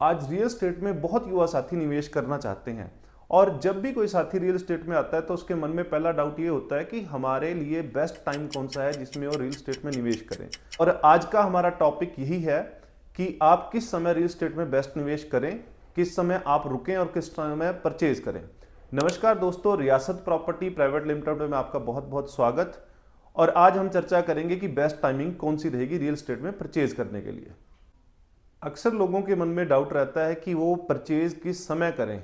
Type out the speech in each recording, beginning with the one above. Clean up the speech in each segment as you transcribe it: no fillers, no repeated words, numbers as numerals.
आज real estate में बहुत युवा साथी निवेश करना चाहते हैं और जब भी कोई साथी रियल एस्टेट में आता है तो उसके मन में पहला डाउट ये होता है कि हमारे लिए बेस्ट टाइम कौन सा है जिसमें वो रियल एस्टेट में निवेश करें। और आज का हमारा टॉपिक यही है कि आप किस समय रियल एस्टेट में बेस्ट निवेश करें, किस समय आप रुकें और किस समय परचेज करें। नमस्कार दोस्तों, रियासत प्रॉपर्टी प्राइवेट लिमिटेड में आपका बहुत बहुत स्वागत। और आज हम चर्चा करेंगे कि बेस्ट टाइमिंग कौन सी रहेगी रियल एस्टेट में परचेज करने के लिए। अक्सर लोगों के मन में डाउट रहता है कि वो परचेज किस समय करें।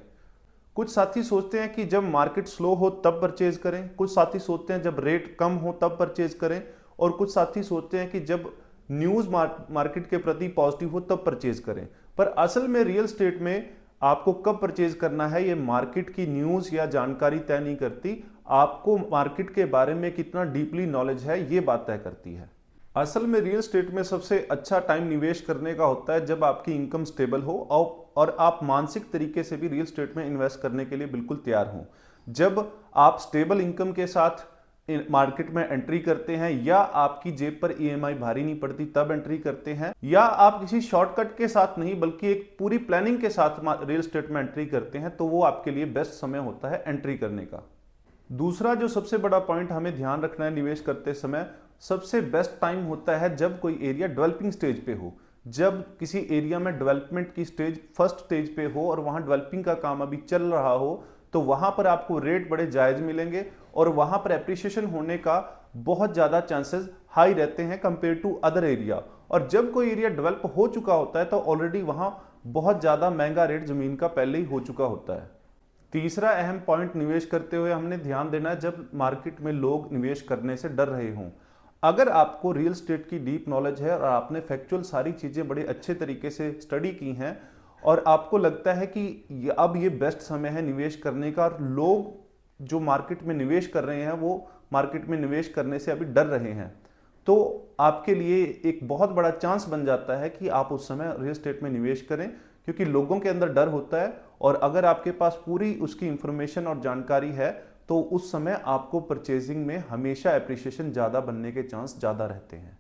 कुछ साथी सोचते हैं कि जब मार्केट स्लो हो तब परचेज करें, कुछ साथी सोचते हैं जब रेट कम हो तब परचेज करें, और कुछ साथी सोचते हैं कि जब न्यूज़ मार्केट के प्रति पॉजिटिव हो तब परचेज करें। पर असल में रियल एस्टेट में आपको कब परचेज करना है ये मार्केट की न्यूज़ या जानकारी तय नहीं करती, आपको मार्केट के बारे में कितना डीपली नॉलेज है ये बात तय करती है। असल में रियल एस्टेट में सबसे अच्छा टाइम निवेश करने का होता है जब आपकी इनकम स्टेबल हो और आप मानसिक तरीके से भी रियल एस्टेट में इन्वेस्ट करने के लिए बिल्कुल तैयार हों। जब आप स्टेबल इनकम के साथ मार्केट में एंट्री करते हैं या आपकी जेब पर ईएमआई भारी नहीं पड़ती तब एंट्री करते हैं, या आप किसी शॉर्टकट के साथ नहीं बल्कि एक पूरी प्लानिंग के साथ रियल एस्टेट में एंट्री करते हैं, तो वो आपके लिए बेस्ट समय होता है एंट्री करने का। दूसरा जो सबसे बड़ा पॉइंट हमें ध्यान रखना है निवेश करते समय, सबसे बेस्ट टाइम होता है जब कोई एरिया डेवलपिंग स्टेज पे हो। जब किसी एरिया में डेवलपमेंट की स्टेज फर्स्ट स्टेज पे हो और वहां डेवलपिंग का काम अभी चल रहा हो, तो वहां पर आपको रेट बड़े जायज मिलेंगे और वहां पर एप्रिसिएशन होने का बहुत ज्यादा चांसेस हाई रहते हैं कंपेयर टू अदर एरिया। और जब कोई एरिया डेवलप हो चुका होता है तो ऑलरेडी वहां बहुत ज्यादा महंगा रेट जमीन का पहले ही हो चुका होता है। तीसरा अहम पॉइंट निवेश करते हुए हमने ध्यान देना है जब मार्केट में लोग निवेश करने से डर रहे हों। अगर आपको रियल एस्टेट की डीप नॉलेज है और आपने फैक्चुअल सारी चीज़ें बड़े अच्छे तरीके से स्टडी की हैं और आपको लगता है कि अब ये बेस्ट समय है निवेश करने का, और लोग जो मार्केट में निवेश कर रहे हैं वो मार्केट में निवेश करने से अभी डर रहे हैं, तो आपके लिए एक बहुत बड़ा चांस बन जाता है कि आप उस समय रियल एस्टेट में निवेश करें, क्योंकि लोगों के अंदर डर होता है और अगर आपके पास पूरी उसकी इंफॉर्मेशन और जानकारी है तो उस समय आपको परचेजिंग में हमेशा एप्रिसिएशन ज़्यादा बनने के चांस ज़्यादा रहते हैं।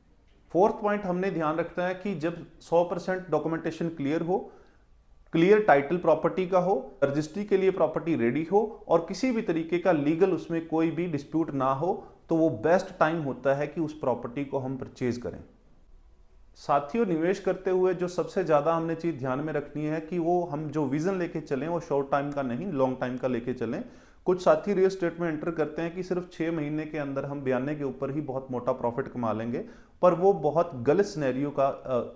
फोर्थ पॉइंट हमने ध्यान रखना है कि जब 100% डॉक्यूमेंटेशन क्लियर हो, क्लियर टाइटल प्रॉपर्टी का हो, रजिस्ट्री के लिए प्रॉपर्टी रेडी हो और किसी भी तरीके का लीगल उसमें कोई भी डिस्प्यूट ना हो, तो वो बेस्ट टाइम होता है कि उस प्रॉपर्टी को हम परचेज करें। साथियों, निवेश करते हुए जो सबसे ज़्यादा हमने चीज़ ध्यान में रखनी है कि वो हम जो विजन लेके चलें वो शॉर्ट टाइम का नहीं, लॉन्ग टाइम का लेके चलें। कुछ साथी रियल एस्टेट में एंटर करते हैं कि सिर्फ 6 महीने के अंदर हम बयाने के ऊपर ही बहुत मोटा प्रॉफिट कमा लेंगे, पर वो बहुत गलत सिनेरियो का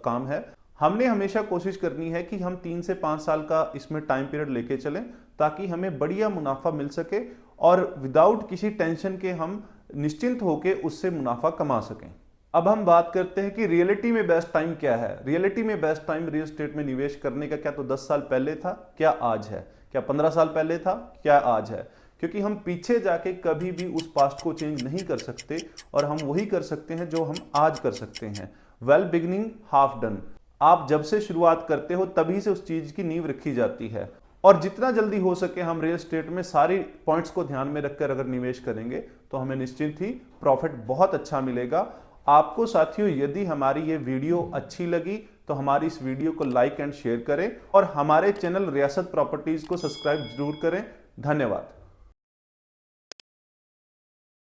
काम है। हमने हमेशा कोशिश करनी है कि हम 3 से 5 साल का इसमें टाइम पीरियड लेके चलें ताकि हमें बढ़िया मुनाफा मिल सके और विदाउट किसी टेंशन के हम निश्चिंत होकर उससे मुनाफा कमा सकें। अब हम बात करते हैं कि रियलिटी में बेस्ट टाइम क्या है। रियलिटी में बेस्ट टाइम रियल एस्टेट में निवेश करने का क्या तो 10 साल पहले था, क्या आज है, क्या 15 साल पहले था, क्या आज है, क्योंकि हम पीछे जाके कभी भी उस पास्ट को चेंज नहीं कर सकते और हम वही कर सकते हैं जो हम आज कर सकते हैं। Well beginning half done. आप जब से शुरुआत करते हो तभी से उस चीज की नींव रखी जाती है और जितना जल्दी हो सके हम रियल एस्टेट में सारी पॉइंट्स को ध्यान में रखकर अगर निवेश करेंगे तो हमें निश्चित ही प्रॉफिट बहुत अच्छा मिलेगा। आपको साथियों, यदि हमारी ये वीडियो अच्छी लगी तो हमारी इस वीडियो को लाइक एंड शेयर करें और हमारे चैनल रियासत प्रॉपर्टीज को सब्सक्राइब जरूर करें। धन्यवाद।